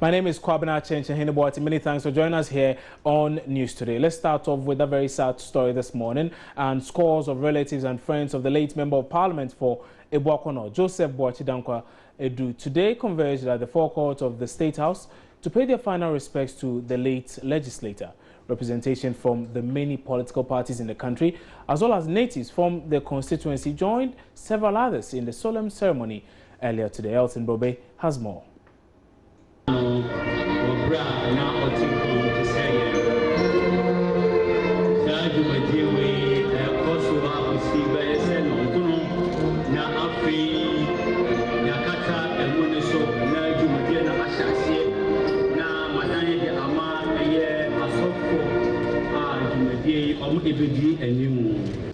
My name is Kwabena Chenchen. Many thanks for joining us here on News Today. Let's start off with a very sad story this morning. And scores of relatives and friends of the late Member of Parliament for Ebuakono, Joseph Boachidankwa Edu, today converged at the forecourt of the State House to pay their final respects to the late legislator. Representation from the many political parties in the country, as well as natives from the constituency, joined several others in the solemn ceremony earlier today. Elton Bobe has more.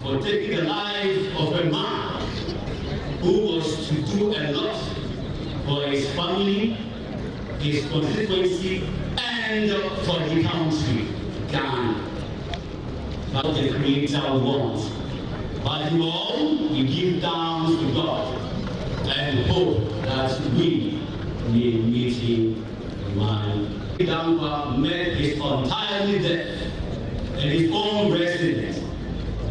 For taking the life of a man who was to do a lot for his family, his constituency, and for the country, Ghana. That's what the Creator wants. But in all, we give thanks to God and hope that we may meet him in mind. Dankwa met his untimely death in his own residence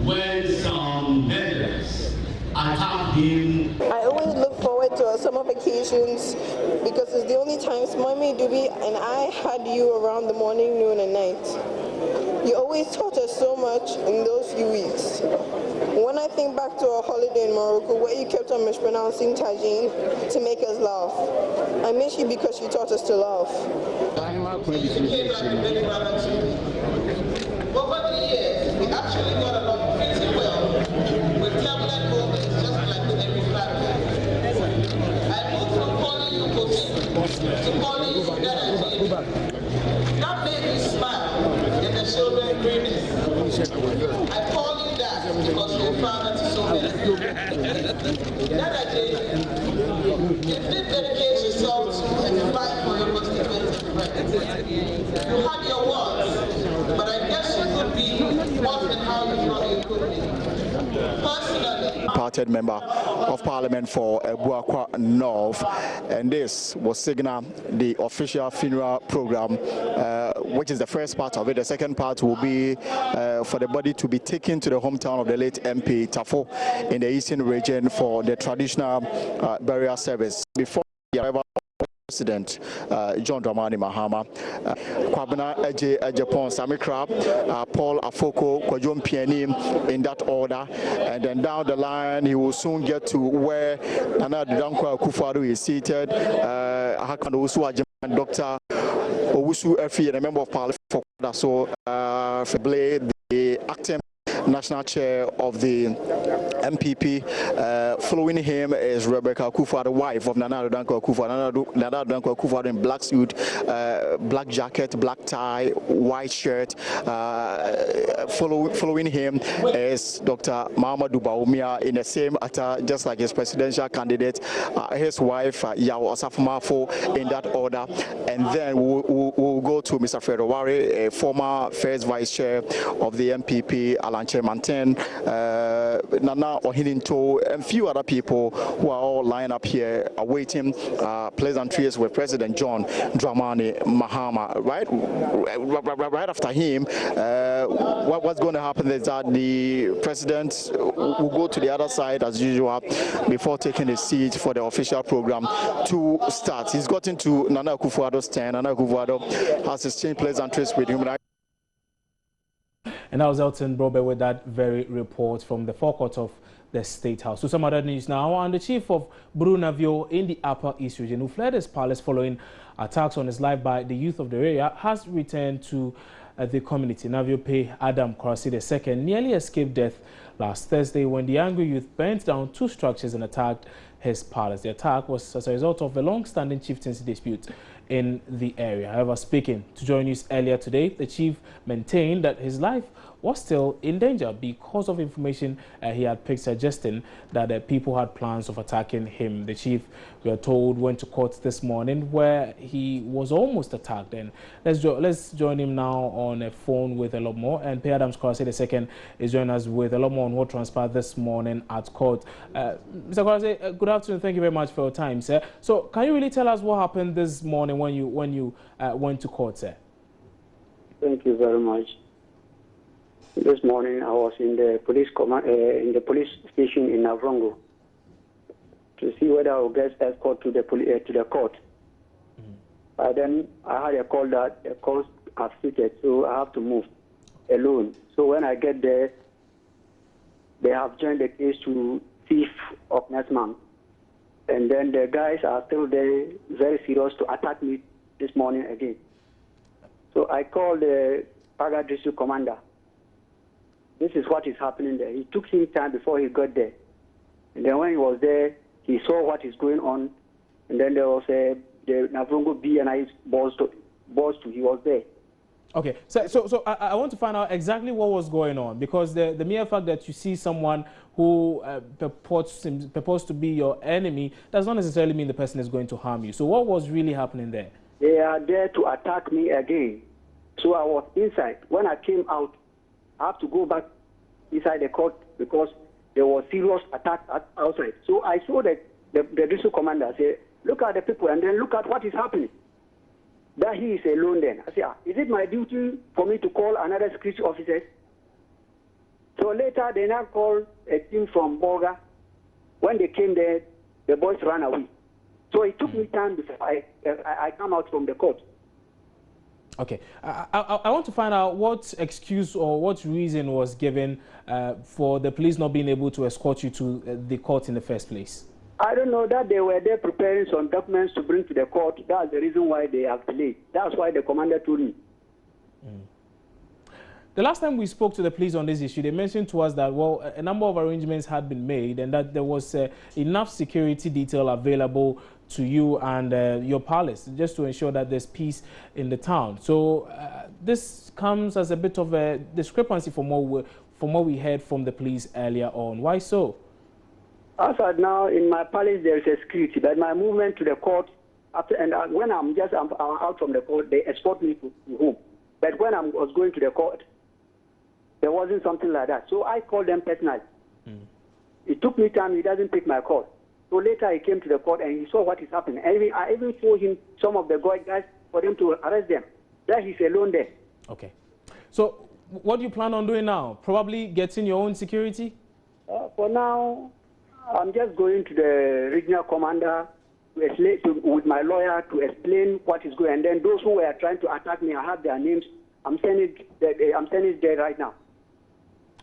when some members attacked him. I always look forward to our summer vacations because it's the only times Mommy, Dubi, and I had you around the morning, noon, and night. You always taught us so much in those few weeks. When I think back to our holiday in Morocco, where you kept on mispronouncing tagine to make us laugh, I miss you because you taught us to laugh. Over the years, we actually got along pretty well with turbulent moments, just like with every family. I moved from calling you Kofi to calling you Dada. That made me smile and the children grimace. I call you that because your father to so many. Dada J, you did dedicate yourself to and fight for your constituency friends. You had your words, but I guess you could be what and how you thought you could be. Personally, Parted member of Parliament for Ebuakwa North, and this was signal the official funeral program, which is the first part of it. The second part will be for the body to be taken to the hometown of the late MP Tafo in the eastern region for the traditional burial service. Before the arrival of President John Dramani Mahama, Kwabena Ejapon Samikra, Paul Afoko, Kwajom Pianim, in that order, and then down the line he will soon get to where Nana Dankwa Akufo-Addo is seated. Dr. Owusu Efi, a member of Parliament for so the acting national chair of the MPP. Following him is Rebecca Akufo-Addo, wife of Nana Dankwa Akufo-Addo. Nana Dankwa Akufo-Addo in black suit, black jacket, black tie, white shirt. Following him is Dr. Mahamadou Bawumia in the same attire, just like his presidential candidate. His wife, Yao Osafo-Mafo, in that order. And then we'll go to Mr. Fredo Ware, a former first vice chair of the MPP, Alanche Manten, Nana Ohininto, and few other people who are all lined up here awaiting pleasantries with President John Dramani Mahama. Right after him, what's going to happen is that the president will go to the other side as usual before taking his seat for the official program to start. He's gotten to Nana Akufo-Addo's stand. Nana Akufo-Addo has exchanged pleasantries with him. And that was Elton Brobe with that very report from the forecourt of the State House. To some other news now, and the chief of Brunavio in the Upper East region, who fled his palace following attacks on his life by the youth of the area, has returned to the community. Navio Pay Adam Kurasi II nearly escaped death last Thursday when the angry youth burnt down two structures and attacked his palace. The attack was as a result of a long-standing chieftaincy dispute in the area. However, speaking to Joy News earlier today, the chief maintained that his life was still in danger because of information he had picked suggesting that people had plans of attacking him. The chief, we are told, went to court this morning where he was almost attacked. And let's join him now on a phone with a lot more. And P. Adams Kurasi II is joining us with a lot more on what transpired this morning at court. Mr. Kurasi, good afternoon. Thank you very much for your time, sir. So can you really tell us what happened this morning morning when you went to court, sir. Thank you very much. This morning I was in the police station in Navrongo to see whether I would get escort to the court. But then I had a call that the court has fitted, so I have to move alone. So when I get there, they have joined the case to 5th of next month. And then the guys are still there, very serious to attack me this morning again. So I called the Paga district commander. This is what is happening there. It took him time before he got there. And then when he was there, he saw what is going on. And then there was the Navrongo BNI boss too. He was there. Okay, so I want to find out exactly what was going on, because the mere fact that you see someone who purports to be your enemy does not necessarily mean the person is going to harm you. So what was really happening there? They are there to attack me again. So I was inside. When I came out, I have to go back inside the court because there was serious attack outside. So I saw the district commander say, look at the people and then look at what is happening. That he is alone then. I say, is it my duty for me to call another security officer? So later they now called a team from Boga. When they came there, the boys ran away. So it took me time before I come out from the court. Okay, I want to find out what excuse or what reason was given for the police not being able to escort you to the court in the first place. I don't know, that they were there preparing some documents to bring to the court. That's the reason why they have delayed. That's why the commander told me. The last time we spoke to the police on this issue, they mentioned to us that, well, a number of arrangements had been made and that there was enough security detail available to you and your palace, just to ensure that there's peace in the town. So this comes as a bit of a discrepancy from what we heard from the police earlier on. Why so? As of now, in my palace, there is a security, but my movement to the court, when I'm out from the court, they escort me to home. But when I was going to the court, there wasn't something like that. So I called them personally. It took me time. He doesn't pick my call. So later he came to the court and he saw what is happening. I even showed him some of the guys for them to arrest them. That he's alone there. Okay. So what do you plan on doing now? Probably getting your own security? For now, I'm just going to the regional commander with my lawyer to explain what is going on. And then those who were trying to attack me, I have their names. I'm sending it there right now.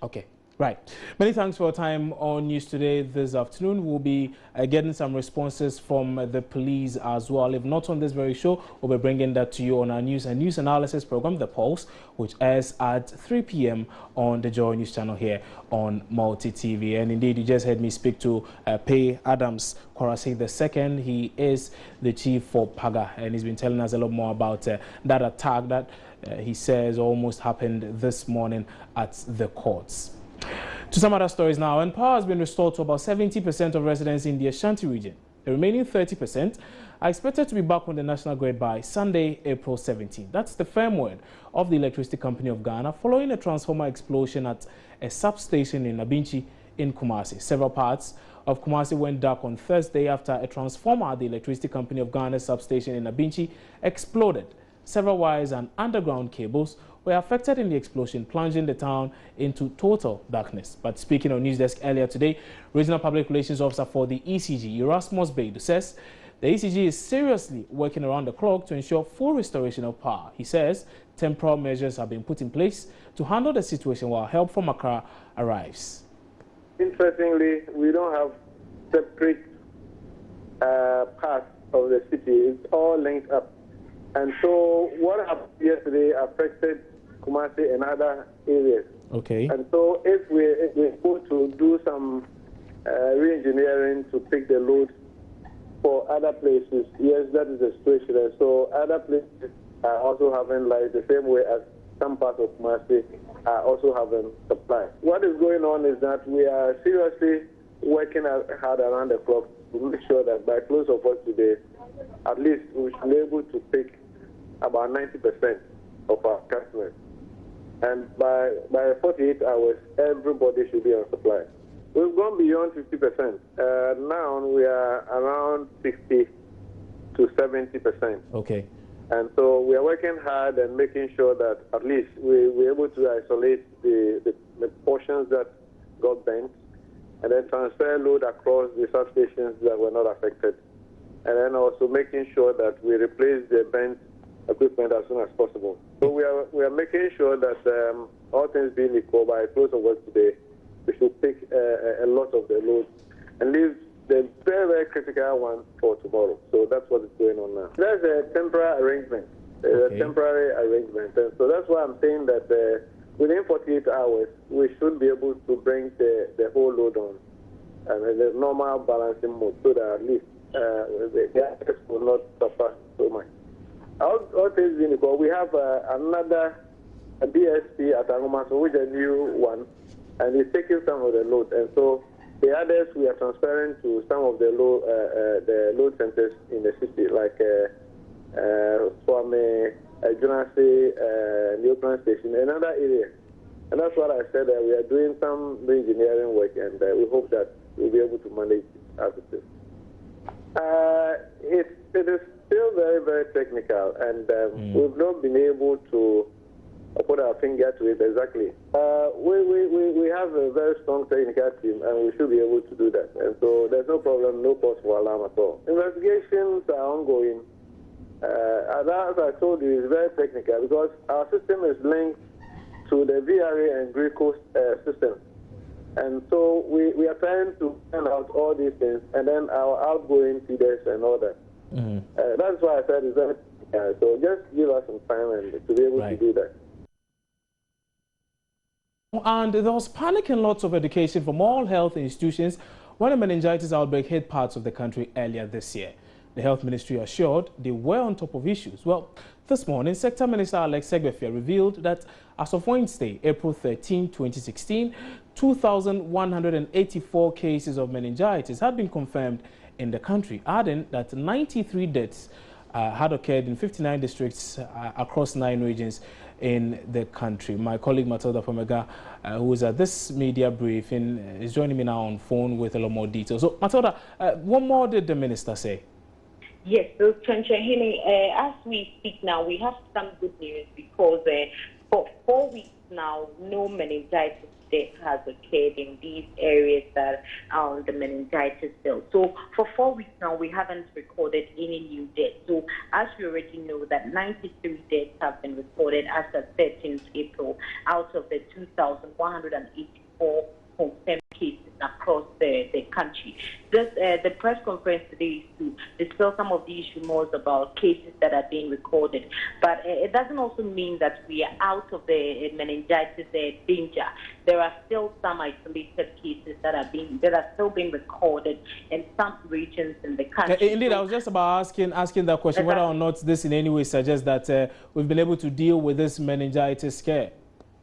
Okay, right. Many thanks for your time on News Today this afternoon. We'll be getting some responses from the police as well. If not on this very show, we'll be bringing that to you on our news analysis program, The Pulse, which airs at 3 p.m. on the Joy News channel here on Multi TV. And indeed, you just heard me speak to Pay Adams Korasi II. He is the chief for Paga, and he's been telling us a lot more about that attack that he says almost happened this morning at the courts. To some other stories now, and power has been restored to about 70% of residents in the Ashanti region. The remaining 30% are expected to be back on the national grid by Sunday, April 17. That's the firm word of the Electricity Company of Ghana following a transformer explosion at a substation in Abinchi in Kumasi. Several parts of Kumasi went dark on Thursday after a transformer at the Electricity Company of Ghana's substation in Abinchi exploded. Several wires and underground cables were affected in the explosion, plunging the town into total darkness. But speaking on News Desk earlier today, Regional Public Relations Officer for the ECG, Erasmus Beidu, says the ECG is seriously working around the clock to ensure full restoration of power. He says temporal measures have been put in place to handle the situation while help from Accra arrives. Interestingly, we don't have separate parts of the city. It's all linked up. And so what happened yesterday affected Kumasi and other areas. Okay. And so if we're able to do some re-engineering to pick the load for other places, yes, that is the situation. And so other places are also having light the same way as some parts of Kumasi are also having supply. What is going on is that we are seriously working hard around the clock to make sure that by close of work today, at least we should be able to pick about 90% of our customers. And by 48 hours, everybody should be on supply. We've gone beyond 50%. Now we are around 60 to 70%. Okay. And so we are working hard and making sure that at least we're able to isolate the portions that got bent and then transfer load across the substations that were not affected. And then also making sure that we replace the bent equipment as soon as possible. So we are making sure that all things being equal, by close of work today, we should pick a lot of the load and leave the very, very critical one for tomorrow. So that's what is going on now. That's a temporary arrangement. A temporary arrangement. And so that's why I'm saying that within 48 hours, we should be able to bring the whole load on and the normal balancing mode so that at least the assets will not suffer so much. All things being equal, we have another DSP at Kumasi, which is a new one, and he's taking some of the load. And so the others we are transferring to some of the load centers in the city, like Swami, Junasi, New Plan Station, another area. And that's what I said, we are doing some engineering work, and we hope that we'll be able to manage it as it is. It is still very, very technical, and we've not been able to put our finger to it exactly. We have a very strong technical team, and we should be able to do that. And so there's no problem, no cause for alarm at all. Investigations are ongoing. As I told you, it's very technical because our system is linked to the VRA and Greco systems. And so we are trying to find out all these things, and then our outgoing feeders and all that. That's why I said it's very so just give us some time and to be able to do that. And there was panic and lots of education from all health institutions when a meningitis outbreak hit parts of the country earlier this year. The Health Ministry assured they were on top of issues. Well, this morning, Sector Minister Alex Segbefia revealed that as of Wednesday, April 13, 2016, 2,184 cases of meningitis had been confirmed in the country, adding that 93 deaths had occurred in 59 districts across 9 regions in the country. My colleague Matilda Pomega, who is at this media briefing, is joining me now on phone with a lot more details. So, Matilda, what more did the minister say? Yes, so as we speak now, we have some good news because for 4 weeks now, no meningitis death has occurred in these areas that are on the meningitis belt. So for 4 weeks now, we haven't recorded any new deaths. So as we already know that 93 deaths have been recorded as of 13th April out of the 2,184 confirmed cases across the country. The press conference today is to dispel some of these rumors about cases that are being recorded. But it doesn't also mean that we are out of the meningitis danger. There are still some isolated cases that are still being recorded in some regions in the country. Indeed, I was just about asking that question, whether or not this in any way suggests that we've been able to deal with this meningitis scare.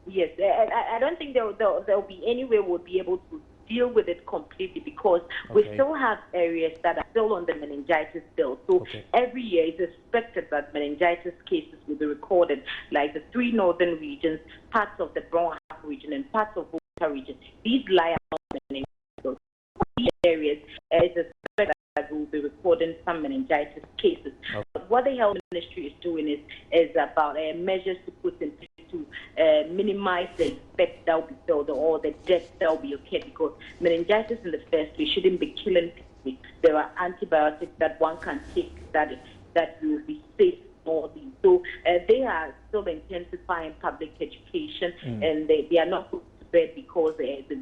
Yes, I don't think there'll be any way we'll be able to deal with it completely because we still have areas that are still on the meningitis belt. So every year it's expected that meningitis cases will be recorded, like the 3 northern regions, parts of the Brown region, and parts of Volta region. These lie along the meningitis belt. These areas it's expected that we will be recording some meningitis cases. But what the Health Ministry is doing is about measures to put in place to minimize the effect that will be felt or the death that will be occurred, because meningitis in the first place shouldn't be killing people. There are antibiotics that one can take that will be safe for them. So they are still intensifying public education, and they are not going to bed because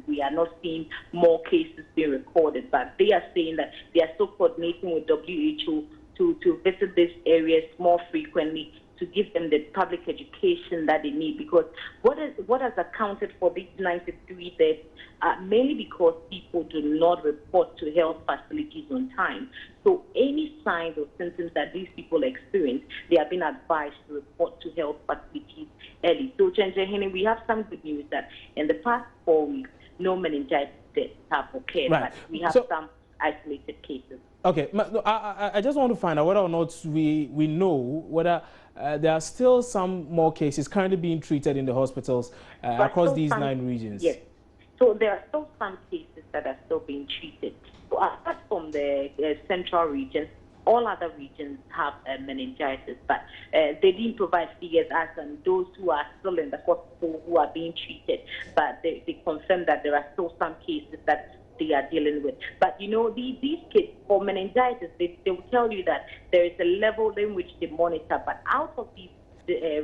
we are not seeing more cases being recorded. But they are saying that they are still coordinating with WHO to visit these areas more frequently, to give them the public education that they need, because what has accounted for these 93 deaths, mainly because people do not report to health facilities on time. So any signs or symptoms that these people experience, they have been advised to report to health facilities early. So, we have some good news that in the past 4 weeks, no meningitis deaths have occurred, but we have some isolated cases. Okay, I just want to find out whether or not we know whether there are still some more cases currently being treated in the hospitals across these 9 regions. Yes, so there are still some cases that are still being treated. So apart from the central region, all other regions have meningitis, but they didn't provide figures as and those who are still in the hospital who are being treated, but they confirmed that there are still some cases that they are dealing with. But you know, these kids for meningitis, they will tell you that there is a level in which they monitor, but out of these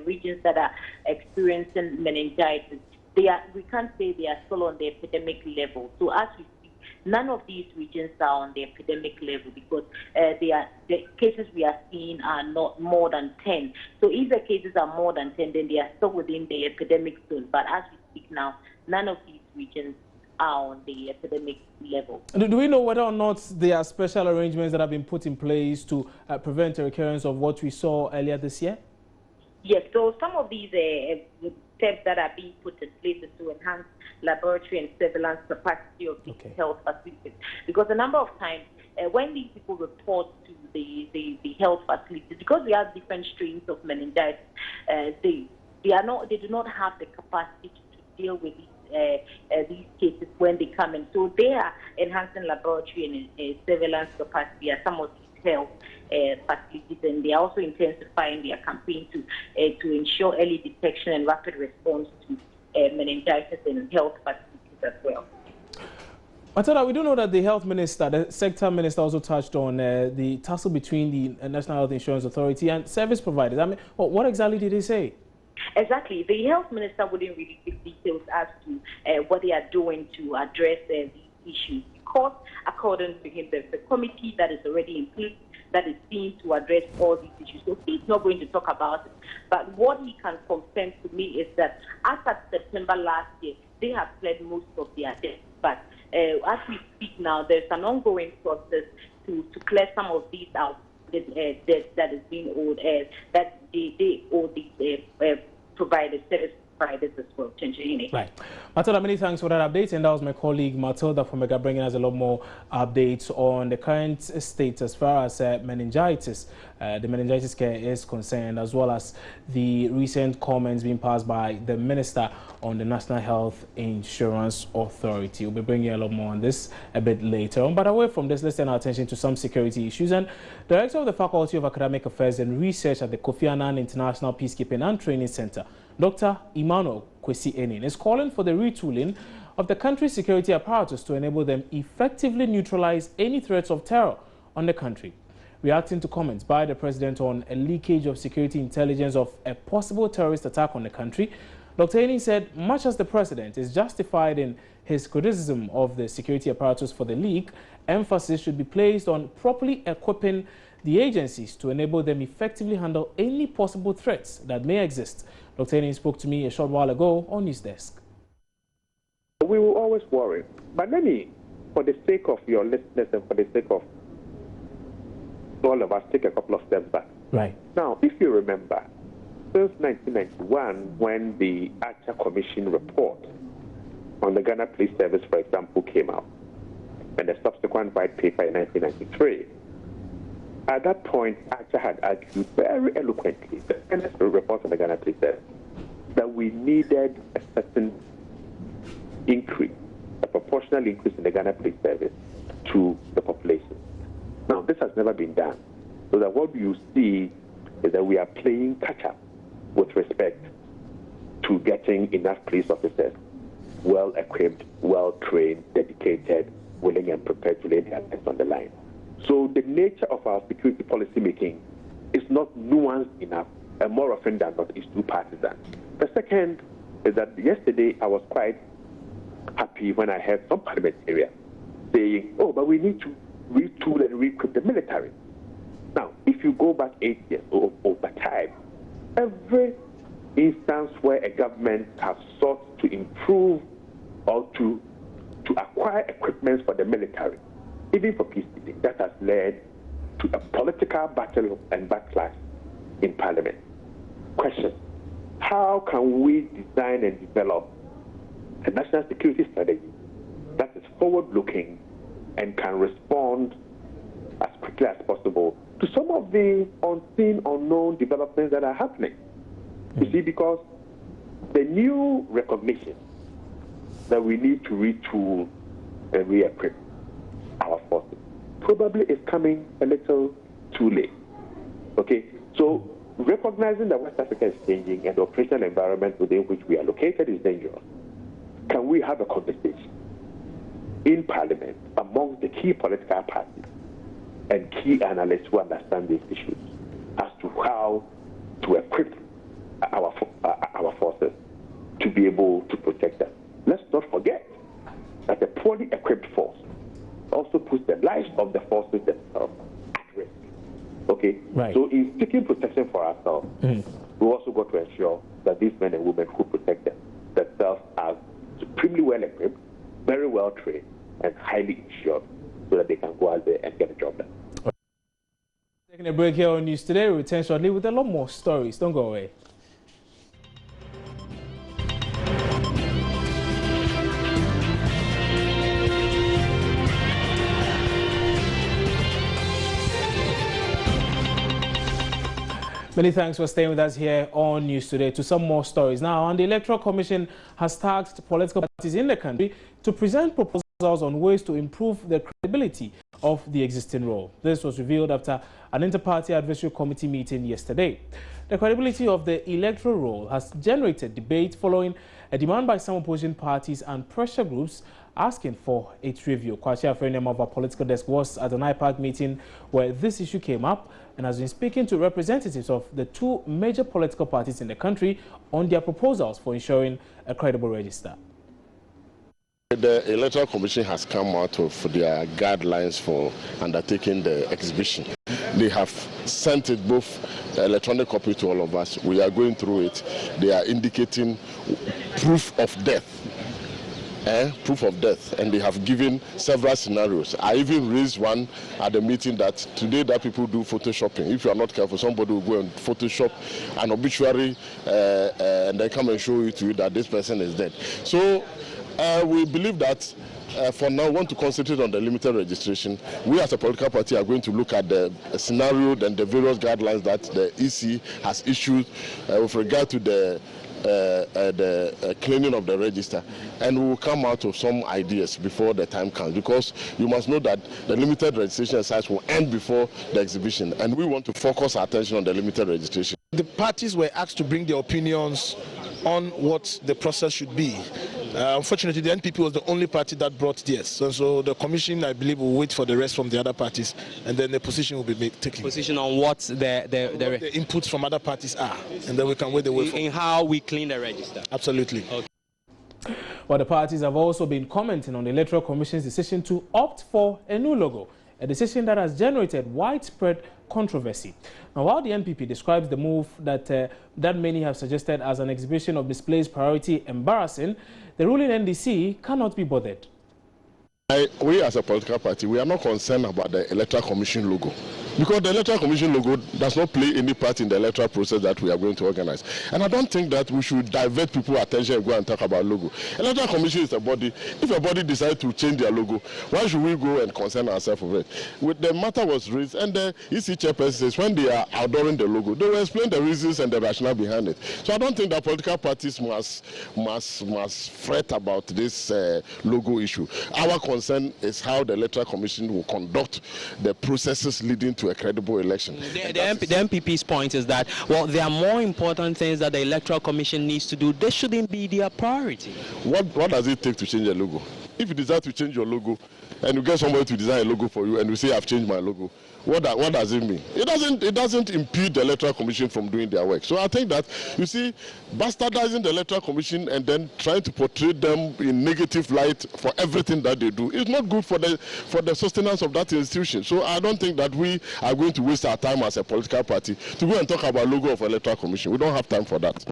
regions that are experiencing meningitis, we can't say they are still on the epidemic level. So as we speak, none of these regions are on the epidemic level because the cases we are seeing are not more than 10. So if the cases are more than 10, then they are still within the epidemic zone. But as we speak now, none of these regions are on the epidemic level. Do we know whether or not there are special arrangements that have been put in place to prevent a recurrence of what we saw earlier this year? Yes, so some of these steps that are being put in place is to enhance laboratory and surveillance capacity of these health facilities. Because a number of times, when these people report to the health facilities, because we have different strains of meningitis, they do not have the capacity to deal with these cases when they come in. So they are enhancing laboratory and surveillance capacity at some of these health facilities, and they are also intensifying their campaign to ensure early detection and rapid response to meningitis in health facilities as well. Matilda, we do know that the health minister, the sector minister, also touched on the tussle between the National Health Insurance Authority and service providers. I mean, what exactly did he say? Exactly. The health minister wouldn't really give details as to what they are doing to address these issues, because according to him, there's a committee that is already in place that is seen to address all these issues. So he's not going to talk about it. But what he can confirm to me is that as of September last year, they have cleared most of their debts. But as we speak now, there's an ongoing process to clear some of these out. Debt that is being owed, that they owe these service providers as well. Right. Matilda, many thanks for that update. And that was my colleague Matilda from Mega bringing us a lot more updates on the current state as far as meningitis. The meningitis care is concerned, as well as the recent comments being passed by the Minister on the National Health Insurance Authority. We'll be bringing a lot more on this a bit later on. But away from this, let's turn our attention to some security issues. And Director of the Faculty of Academic Affairs and Research at the Kofi Annan International Peacekeeping and Training Center, Dr. Emmanuel is calling for the retooling of the country's security apparatus to enable them effectively neutralize any threats of terror on the country. Reacting to comments by the president on a leakage of security intelligence of a possible terrorist attack on the country, Dr. Eni said much as the president is justified in his criticism of the security apparatus for the leak, emphasis should be placed on properly equipping the agencies to enable them effectively handle any possible threats that may exist. Dr. Eni spoke to me a short while ago on News Desk. We will always worry, but let me, for the sake of your listeners and for the sake of all of us, take a couple of steps back. Right. Now, if you remember, since 1991, when the Archer Commission report on the Ghana Police Service, for example, came out, and the subsequent white paper in 1993, at that point, Archer had argued very eloquently, the report on the Ghana Police Service, that we needed a certain increase, a proportional increase in the Ghana Police Service to the population. Now, this has never been done. So that what you see is that we are playing catch-up with respect to getting enough police officers, well-equipped, well-trained, dedicated, willing and prepared to lay their lives on the line. So the nature of our security policy making is not nuanced enough, and more often than not, is too partisan. The second is that yesterday I was quite happy when I heard some parliamentarians saying, oh, but we need to retool and re-equip the military. Now, if you go back 8 years over time, every instance where a government has sought to improve or to acquire equipment for the military, even for peacekeeping, that has led to a political battle and backlash in Parliament. Question: how can we design and develop a national security strategy that is forward-looking and can respond as quickly as possible to some of the unseen, unknown developments that are happening? You see, because the new recognition that we need to retool and re-equip our forces probably is coming a little too late. Okay, so recognizing that West Africa is changing and the operational environment within which we are located is dangerous, can we have a conversation in Parliament among the key political parties and key analysts who understand these issues as to how to equip our forces to be able to protect them? Let's not forget that a poorly equipped force also puts the lives of the forces themselves at risk. Okay? Right. So in seeking protection for ourselves, we also got to ensure that these men and women who protect themselves are supremely well equipped, very well trained, and highly insured so that they can go out there and get a job done. Taking a break here on News Today. We return shortly with a lot more stories. Don't go away. Many thanks for staying with us here on News Today. To some more stories now, and the Electoral Commission has tasked political parties in the country to present proposals on ways to improve the credibility of the existing role. This was revealed after an inter-party advisory committee meeting yesterday. The credibility of the electoral role has generated debate following a demand by some opposition parties and pressure groups asking for its review. Kwashi Afreniam of our political desk was at an IPAC meeting where this issue came up and has been speaking to representatives of the two major political parties in the country on their proposals for ensuring a credible register. The Electoral Commission has come out of their guidelines for undertaking the exhibition. They have sent it both electronic copy to all of us. We are going through it. They are indicating proof of death. Proof of death, and they have given several scenarios. I even raised one at the meeting that today that people do photoshopping. If you are not careful, somebody will go and photoshop an obituary and then come and show it to you that this person is dead. So we believe that for now, we want to concentrate on the limited registration. We as a political party are going to look at the scenario and the various guidelines that the EC has issued with regard to the cleaning of the register, and we will come out of some ideas before the time comes, because you must know that the limited registration exercise will end before the exhibition, and we want to focus our attention on the limited registration. The parties were asked to bring their opinions on what the process should be. Unfortunately, the NPP was the only party that brought theirs. So the commission, I believe, will wait for the rest from the other parties, and then the position will be taken. Position on what the inputs from other parties are, and then we can wait the way in how we clean the register. Absolutely. Okay. Well, the parties have also been commenting on the Electoral Commission's decision to opt for a new logo, a decision that has generated widespread controversy. Now, while the NPP describes the move that many have suggested as an exhibition of misplaced priority embarrassing, the ruling NDC cannot be bothered. We as a political party, we are not concerned about the Electoral Commission logo, because the Electoral Commission logo does not play any part in the electoral process that we are going to organize. And I don't think that we should divert people's attention and go and talk about logo. Electoral Commission is a body. If a body decides to change their logo, why should we go and concern ourselves with it? The matter was raised, and the EC chairperson says when they are outdooring the logo, they will explain the reasons and the rationale behind it. So I don't think that political parties must fret about this logo issue. Our concern is how the Electoral Commission will conduct the processes leading to a credible election. The MPP's point is that, well, there are more important things that the Electoral Commission needs to do. This shouldn't be their priority. What does it take to change a logo? If you decide to change your logo and you get somebody to design a logo for you and you say, I've changed my logo, what does it mean? It doesn't impede the Electoral Commission from doing their work. So I think that, you see, bastardizing the Electoral Commission and then trying to portray them in negative light for everything that they do is not good for the sustenance of that institution. So I don't think that we are going to waste our time as a political party to go and talk about logo of Electoral Commission. We don't have time for that.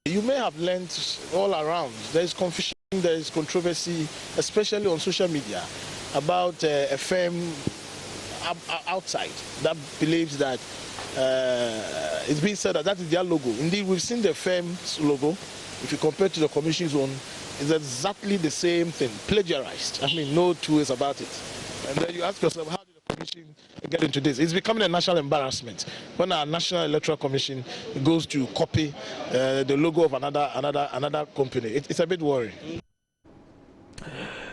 You may have learned all around. There is confusion, there is controversy, especially on social media, about a firm outside that believes that it's been said that is their logo. Indeed, we've seen the firm's logo. If you compare to the Commission's own, it's exactly the same thing, plagiarized. I mean, no two ways about it. And then you ask yourself, how did the Commission get into this? It's becoming a national embarrassment when our National Electoral Commission goes to copy the logo of another company. It's a bit worrying.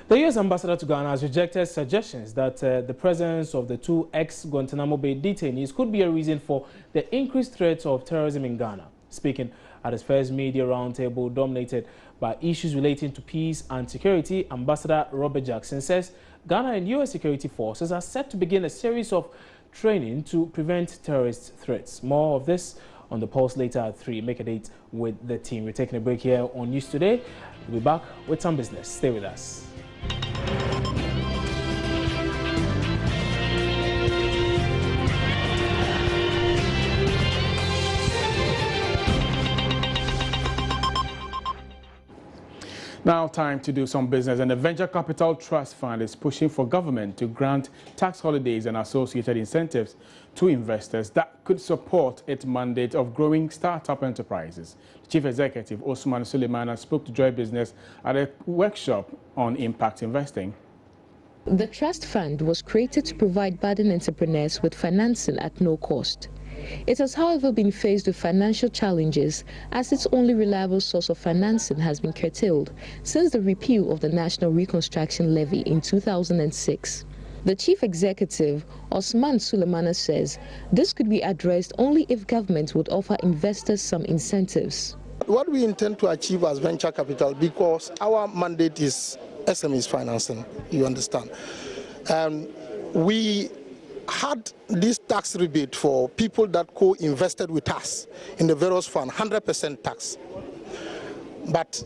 The U.S. ambassador to Ghana has rejected suggestions that the presence of the two ex-Guantanamo Bay detainees could be a reason for the increased threat of terrorism in Ghana. Speaking at his first media roundtable dominated by issues relating to peace and security, Ambassador Robert Jackson says Ghana and U.S. security forces are set to begin a series of training to prevent terrorist threats. More of this on the Pulse later at 3. Make a date with the team. We're taking a break here on News Today. We'll be back with some business. Stay with us. Now time to do some business, and the Venture Capital Trust Fund is pushing for government to grant tax holidays and associated incentives to investors that could support its mandate of growing startup enterprises. The Chief Executive, Osman Suleimana, spoke to Joy Business at a workshop on impact investing. The trust fund was created to provide budding entrepreneurs with financing at no cost. It has, however, been faced with financial challenges as its only reliable source of financing has been curtailed since the repeal of the National Reconstruction Levy in 2006. The Chief Executive, Osman Suleimana, says this could be addressed only if government would offer investors some incentives. What we intend to achieve as venture capital, because our mandate is SMEs financing, you understand, we had this tax rebate for people that co-invested with us in the various funds, 100% tax. But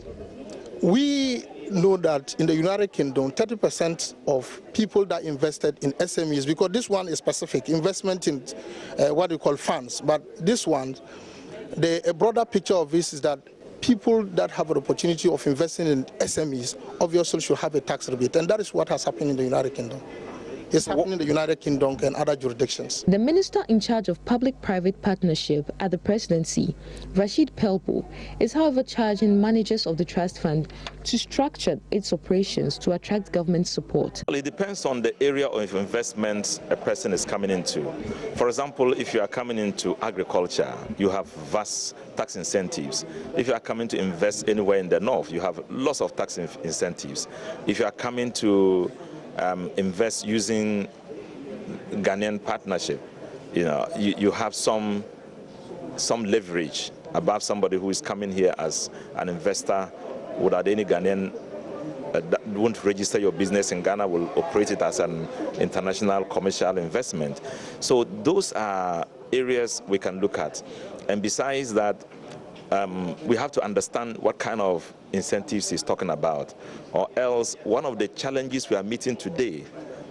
we know that in the United Kingdom, 30% of people that invested in SMEs, because this one is specific, investment in what we call funds, but this one, a broader picture of this is that people that have an opportunity of investing in SMEs obviously should have a tax rebate, and that is what has happened in the United Kingdom. It's happening in the United Kingdom and other jurisdictions. The Minister in charge of Public-Private Partnership at the Presidency, Rashid Pelpo, is however charging managers of the trust fund to structure its operations to attract government support. Well, it depends on the area of investment a person is coming into. For example, if you are coming into agriculture, you have vast tax incentives. If you are coming to invest anywhere in the north, you have lots of tax incentives. If you are coming to invest using Ghanaian partnership, you have some leverage above somebody who is coming here as an investor without any Ghanaian that won't register your business in Ghana, will operate it as an international commercial investment. So those are areas we can look at. And besides that, we have to understand what kind of incentives he's talking about, or else one of the challenges we are meeting today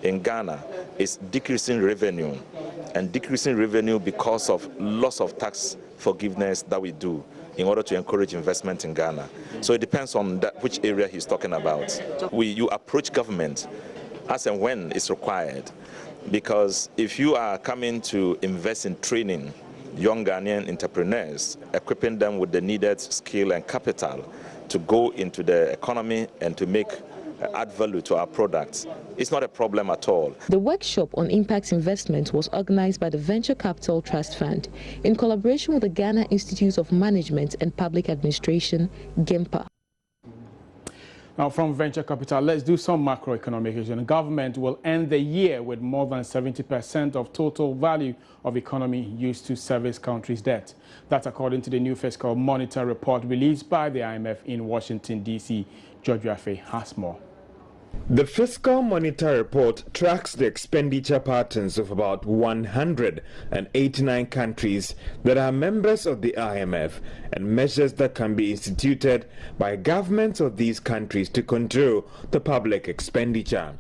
in Ghana is decreasing revenue, and decreasing revenue because of loss of tax forgiveness that we do in order to encourage investment in Ghana. So it depends on which area he's talking about. You approach government as and when it's required, because if you are coming to invest in training young Ghanaian entrepreneurs, equipping them with the needed skill and capital to go into the economy and to add value to our products, it's not a problem at all. The workshop on impact investment was organized by the Venture Capital Trust Fund in collaboration with the Ghana Institute of Management and Public Administration, GIMPA. Now from venture capital, let's do some macroeconomic issues. The government will end the year with more than 70% of total value of economy used to service country's debt. That's according to the new fiscal monitor report released by the IMF in Washington, D.C. George Rafe has more. The Fiscal Monitor Report tracks the expenditure patterns of about 189 countries that are members of the IMF and measures that can be instituted by governments of these countries to control the public expenditure.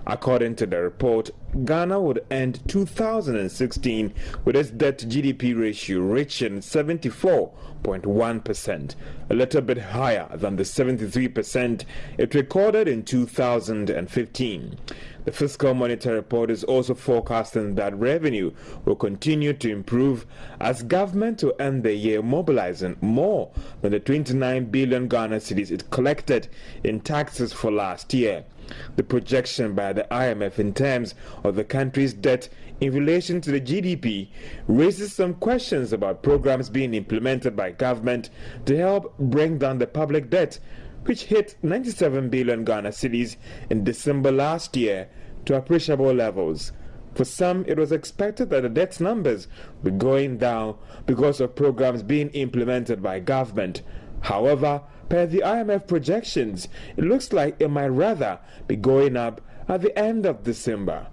According to the report, Ghana would end 2016 with its debt-to-GDP ratio reaching 74.1%, a little bit higher than the 73% it recorded in 2015. The Fiscal Monitor Report is also forecasting that revenue will continue to improve as government will end the year mobilizing more than the 29 billion Ghana cedis it collected in taxes for last year. The projection by the IMF in terms of the country's debt in relation to the GDP raises some questions about programs being implemented by government to help bring down the public debt, which hit 97 billion Ghana cedis in December last year, to appreciable levels. For some, it was expected that the debt numbers would be going down because of programs being implemented by government. However, per the IMF projections, it looks like it might rather be going up at the end of December.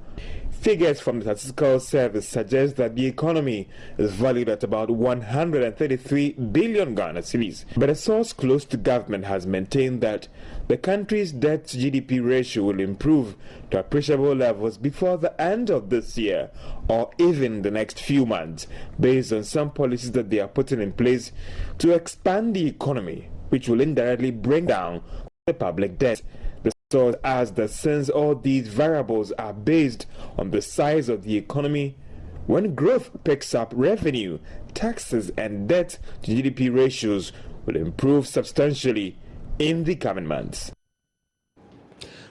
Figures from the Statistical Service suggest that the economy is valued at about 133 billion Ghana cedis, but a source close to government has maintained that the country's debt-to-GDP ratio will improve to appreciable levels before the end of this year or even the next few months, based on some policies that they are putting in place to expand the economy, which will indirectly bring down the public debt. The source adds that since all these variables are based on the size of the economy, when growth picks up, revenue, taxes and debt to GDP ratios will improve substantially in the coming months.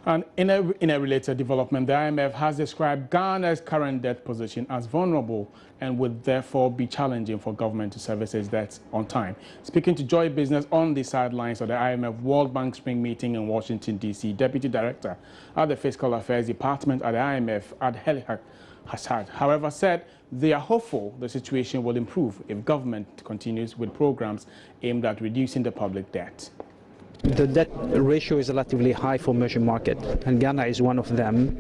And in a related development, the IMF has described Ghana's current debt position as vulnerable and would therefore be challenging for government to service its debts on time. Speaking to Joy Business on the sidelines of the IMF World Bank Spring Meeting in Washington, D.C., Deputy Director at the Fiscal Affairs Department at the IMF, Adhel Hassad, however, said they are hopeful the situation will improve if government continues with programs aimed at reducing the public debt. The debt ratio is relatively high for emerging market, and Ghana is one of them.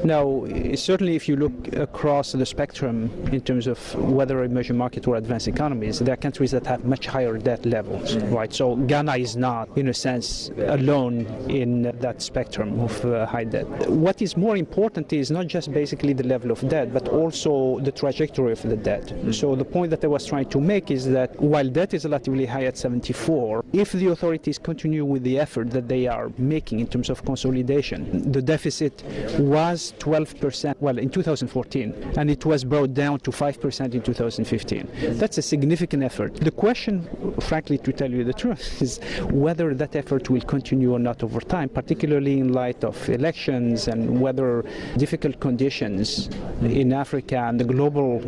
Now, certainly if you look across the spectrum in terms of whether emerging market or advanced economies, there are countries that have much higher debt levels, right? So Ghana is not, in a sense, alone in that spectrum of high debt. What is more important is not just basically the level of debt, but also the trajectory of the debt. So the point that I was trying to make is that while debt is relatively high at 74, if the authorities continue with the effort that they are making in terms of consolidation, the deficit was 12%, well, in 2014, and it was brought down to 5% in 2015. That's a significant effort. The question, frankly, to tell you the truth, is whether that effort will continue or not over time, particularly in light of elections and whether difficult conditions in Africa and the global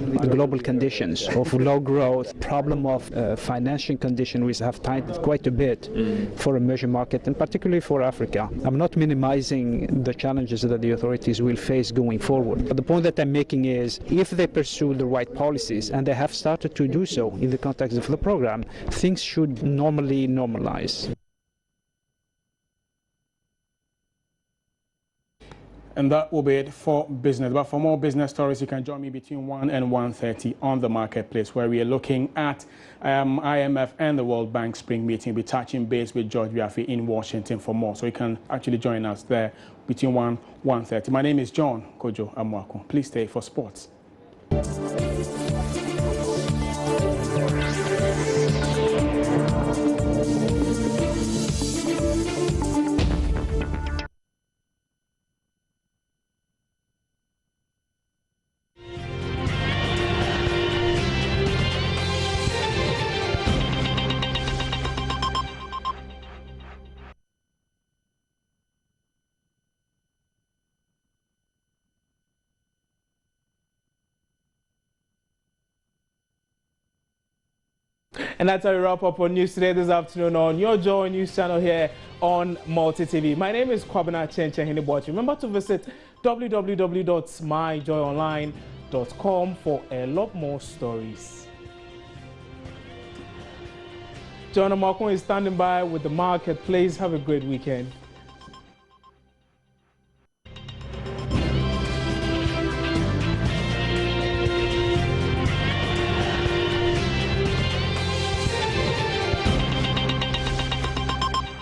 conditions of low growth, problem of financial condition, which have tightened quite a bit for emerging market, and particularly for Africa. I'm not minimizing the challenges that the authorities will face going forward. But the point that I'm making is, if they pursue the right policies, and they have started to do so in the context of the program, things should normally normalize. And that will be it for business. But for more business stories, you can join me between 1 and 1:30 on the marketplace, where we are looking at IMF and the World Bank Spring Meeting. We'll be touching base with George Biafi in Washington for more. So you can actually join us there between 1 and 1:30. My name is John Kojo Amwako. Please stay for sports. And that's how we wrap up on News Today this afternoon on your Joy News channel here on Multi TV. My name is Kwabena Chenchen Hinebochi. Remember to visit www.myjoyonline.com for a lot more stories. John Amakon is standing by with the marketplace. Have a great weekend.